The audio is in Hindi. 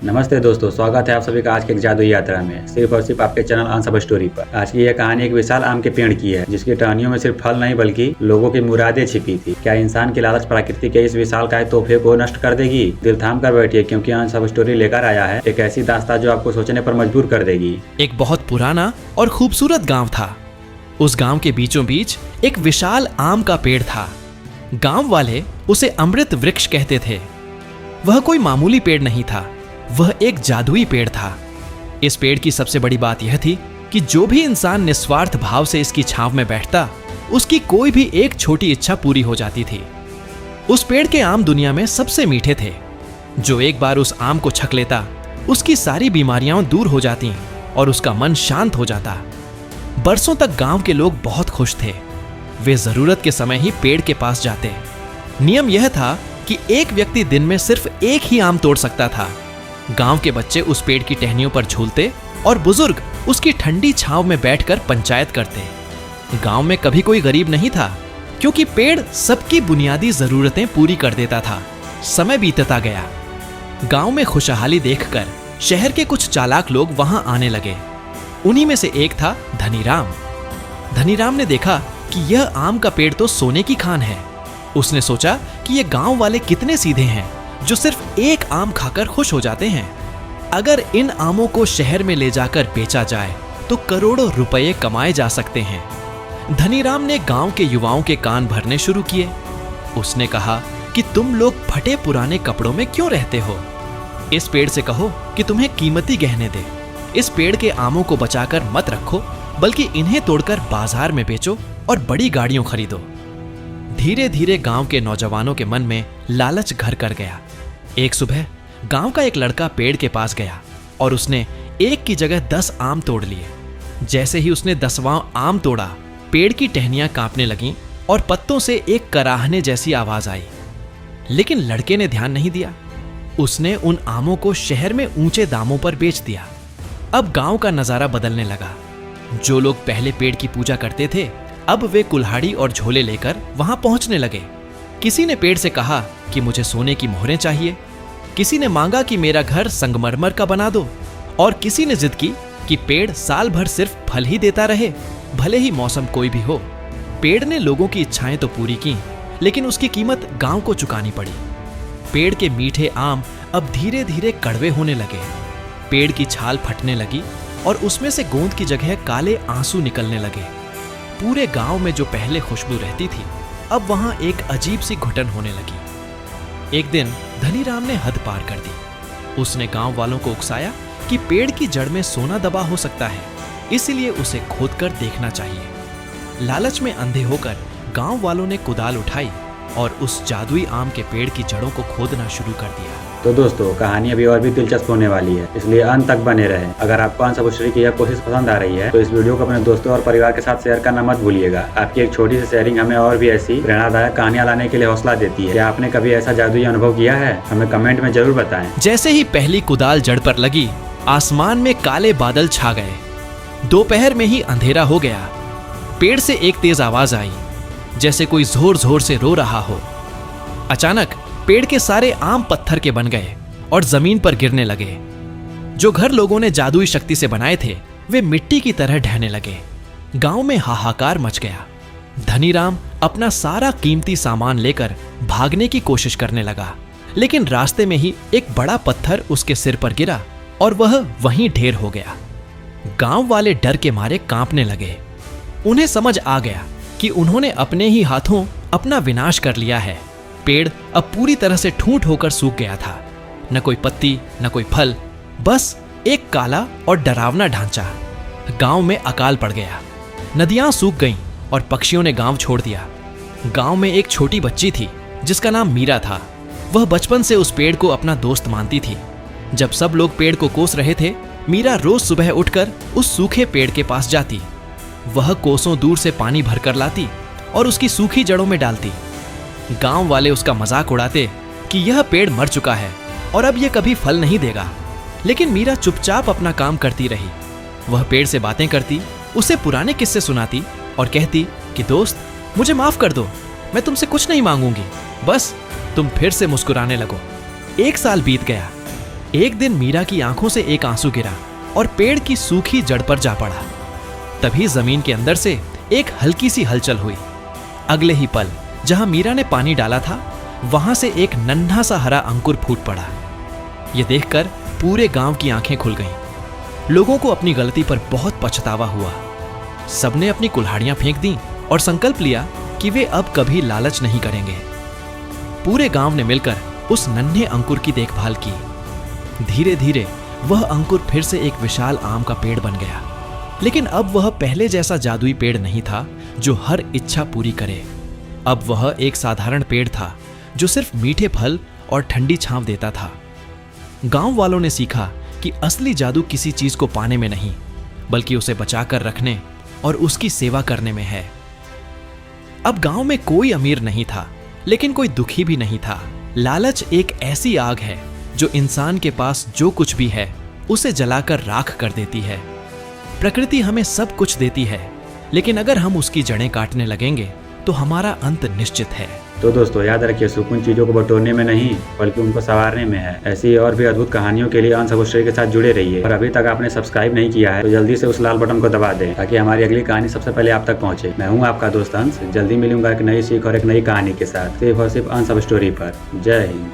नमस्ते दोस्तों, स्वागत है आप सभी का आज के एक जादुई यात्रा में, सिर्फ और सिर्फ आपके चैनल आंसर स्टोरी पर। आज की यह कहानी एक विशाल आम के पेड़ की है, जिसकी टहनियों में सिर्फ फल नहीं बल्कि लोगों की मुरादें छिपी थी। क्या इंसान की लालच प्रकृति के इस विशालकाय तोहफे को नष्ट कर देगी? दिल थाम कर बैठिए, क्योंकि आंसर स्टोरी लेकर आया है एक ऐसी दास्तान जो आपको सोचने पर मजबूर कर देगी। एक बहुत पुराना और खूबसूरत गांव था। उस गांव के बीचों बीच एक विशाल आम का पेड़ था। गांव वाले उसे अमृत वृक्ष कहते थे। वह कोई मामूली पेड़ नहीं था, वह एक जादुई पेड़ था। इस पेड़ की सबसे बड़ी बात यह थी कि जो भी इंसान निस्वार्थ भाव से इसकी छांव में बैठता, उसकी कोई भी एक छोटी इच्छा पूरी हो जाती थी। उस पेड़ के आम दुनिया में सबसे मीठे थे। जो एक बार उस आम को छक लेता, उसकी सारी बीमारियां दूर हो जाती और उसका मन शांत हो जाता। बरसों तक गांव के लोग बहुत खुश थे। वे जरूरत के समय ही पेड़ के पास जाते। नियम यह था कि एक व्यक्ति दिन में सिर्फ एक ही आम तोड़ सकता था। गांव के बच्चे उस पेड़ की टहनियों पर झूलते और बुजुर्ग उसकी ठंडी छांव में बैठकर पंचायत करते। गांव में कभी कोई गरीब नहीं था, क्योंकि पेड़ सबकी बुनियादी जरूरतें पूरी कर देता था। समय बीतता गया। गांव में खुशहाली देखकर शहर के कुछ चालाक लोग वहां आने लगे। उन्हीं में से एक था धनीराम। धनीराम ने देखा कि यह आम का पेड़ तो सोने की खान है। उसने सोचा कि ये गांव वाले कितने सीधे हैं, जो सिर्फ एक आम खाकर खुश हो जाते हैं। अगर इन आमों को शहर में ले जाकर बेचा जाए तो करोड़ों रुपए कमाए जा सकते हैं। धनीराम ने गांव के युवाओं के कान भरने शुरू किए। उसने कहा कि तुम लोग फटे पुराने कपड़ों में क्यों रहते हो? इस पेड़ से कहो कि तुम्हें कीमती गहने दे। इस पेड़ के आमों को बचाकर मत रखो, बल्कि इन्हें तोड़कर बाजार में बेचो और बड़ी गाड़ियां खरीदो। धीरे धीरे गांव के नौजवानों के मन में लालच घर कर गया। एक सुबह गांव का एक लड़का पेड़ के पास गया और उसने एक की जगह 10 आम तोड़ लिए। जैसे ही उसने 10वां आम तोड़ा, पेड़ की टहनियां कांपने लगीं और पत्तों से एक कराहने जैसी आवाज आई। लेकिन लड़के ने ध्यान नहीं दिया। उसने उन आमों को शहर में ऊंचे दामों पर बेच दिया। अब गांव का नजारा बदलने लगा। जो लोग पहले पेड़ की पूजा करते थे, अब वे कुल्हाड़ी और झोले लेकर वहां पहुंचने लगे। किसी ने पेड़ से कहा कि मुझे सोने की मोहरें चाहिए। किसी ने मांगा कि मेरा घर संगमरमर का बना दो, और किसी ने जिद की कि पेड़ साल भर सिर्फ फल ही देता रहे, भले ही मौसम कोई भी हो। पेड़ ने लोगों की इच्छाएं तो पूरी की, लेकिन उसकी कीमत गांव को चुकानी पड़ी। पेड़ के मीठे आम अब धीरे धीरे कड़वे होने लगे। पेड़ की छाल फटने लगी और उसमें से गोंद की जगह काले आंसू निकलने लगे। पूरे गांव में जो पहले खुशबू रहती थी, अब वहां एक अजीब सी घुटन होने लगी। एक दिन धनीराम ने हद पार कर दी। उसने गांव वालों को उकसाया कि पेड़ की जड़ में सोना दबा हो सकता है, इसलिए उसे खोदकर देखना चाहिए। लालच में अंधे होकर गांव वालों ने कुदाल उठाई और उस जादुई आम के पेड़ की जड़ों को खोदना शुरू कर दिया। तो दोस्तों, कहानी अभी और भी दिलचस्प होने वाली है, इसलिए अंत तक बने रहें। अगर आपको आंसर स्टोरी की यह कोशिश पसंद आ रही है तो इस वीडियो को अपने दोस्तों और परिवार के साथ शेयर करना मत भूलिएगा। आपकी एक छोटी सी शेयरिंग हमें और भी ऐसी प्रेरणादायक कहानियां लाने के लिए हौसला देती है। क्या आपने कभी ऐसा जादुई अनुभव किया है? हमें कमेंट में जरूर बताएं। जैसे ही पहली कुदाल जड़ पर लगी, आसमान में काले बादल छा गए। दोपहर में ही अंधेरा हो गया। पेड़ से एक तेज आवाज आई, जैसे कोई जोर जोर से रो रहा हो। अचानक पेड़ के सारे आम पत्थर के बन गए और जमीन पर गिरने लगे। जो घर लोगों ने जादुई शक्ति से बनाए थे, वे मिट्टी की तरह ढहने लगे। गांव में हाहाकार मच गया। धनीराम अपना सारा कीमती सामान लेकर भागने की कोशिश करने लगा, लेकिन रास्ते में ही एक बड़ा पत्थर उसके सिर पर गिरा और वह वहीं ढेर हो गया। गांव वाले डर के मारे कांपने लगे। उन्हें समझ आ गया कि उन्होंने अपने ही हाथों अपना विनाश कर लिया है। पेड़ अब पूरी तरह से ठूंठ होकर सूख गया था। न कोई पत्ती, न कोई फल, बस एक काला और डरावना ढांचा। गांव में अकाल पड़ गया। नदियां सूख गईं और पक्षियों ने गांव छोड़ दिया। गांव में एक छोटी बच्ची थी जिसका नाम मीरा था। वह बचपन से उस पेड़ को अपना दोस्त मानती थी। जब सब लोग पेड़ को कोस रहे थे, मीरा रोज सुबह उठकर उस सूखे पेड़ के पास जाती। वह कोसों दूर से पानी भरकर लाती और उसकी सूखी जड़ों में डालती। गांव वाले उसका मजाक उड़ाते कि यह पेड़ मर चुका है और अब यह कभी फल नहीं देगा। लेकिन मीरा चुपचाप अपना काम करती रही। वह पेड़ से बातें करती, उसे पुराने किस्से सुनाती और कहती कि दोस्त, मुझे माफ कर दो, मैं तुमसे कुछ नहीं मांगूंगी, बस तुम फिर से मुस्कुराने लगो। 1 साल बीत गया। एक दिन मीरा की आंखों से एक आंसू गिरा और पेड़ की सूखी जड़ पर जा पड़ा। तभी जमीन के अंदर से एक हल्की सी हलचल हुई। अगले ही पल जहां मीरा ने पानी डाला था, वहां से एक नन्हा सा हरा अंकुर फूट पड़ा। यह देखकर पूरे गांव की आंखें खुल गईं। लोगों को अपनी गलती पर बहुत पछतावा हुआ। सबने अपनी कुल्हाड़ियां फेंक दी और संकल्प लिया कि वे अब कभी लालच नहीं करेंगे। पूरे गांव ने मिलकर उस नन्हे अंकुर की देखभाल की। धीरे धीरे वह अंकुर फिर से एक विशाल आम का पेड़ बन गया। लेकिन अब वह पहले जैसा जादुई पेड़ नहीं था जो हर इच्छा पूरी करे। अब वह एक साधारण पेड़ था जो सिर्फ मीठे फल और ठंडी छांव देता था। गांव वालों ने सीखा कि असली जादू किसी चीज को पाने में नहीं, बल्कि उसे बचाकर रखने और उसकी सेवा करने में है। अब गांव में कोई अमीर नहीं था, लेकिन कोई दुखी भी नहीं था। लालच एक ऐसी आग है जो इंसान के पास जो कुछ भी है उसे जलाकर राख कर देती है। प्रकृति हमें सब कुछ देती है, लेकिन अगर हम उसकी जड़ें काटने लगेंगे तो हमारा अंत निश्चित है। तो दोस्तों याद रखिए, सुकून चीजों को बटोरने में नहीं बल्कि उनको संवारने में है। ऐसी और भी अद्भुत कहानियों के लिए अनसब स्टोरी के साथ जुड़े रहिए। और अभी तक आपने सब्सक्राइब नहीं किया है तो जल्दी से उस लाल बटन को दबा दें ताकि हमारी अगली कहानी सबसे पहले आप तक पहुंचे। मैं हूं आपका दोस्त अंश। जल्दी मिलूंगा एक नई सीख और एक नई कहानी के साथ, सिर्फ और सिर्फ अनसब स्टोरी पर। जय हिंद।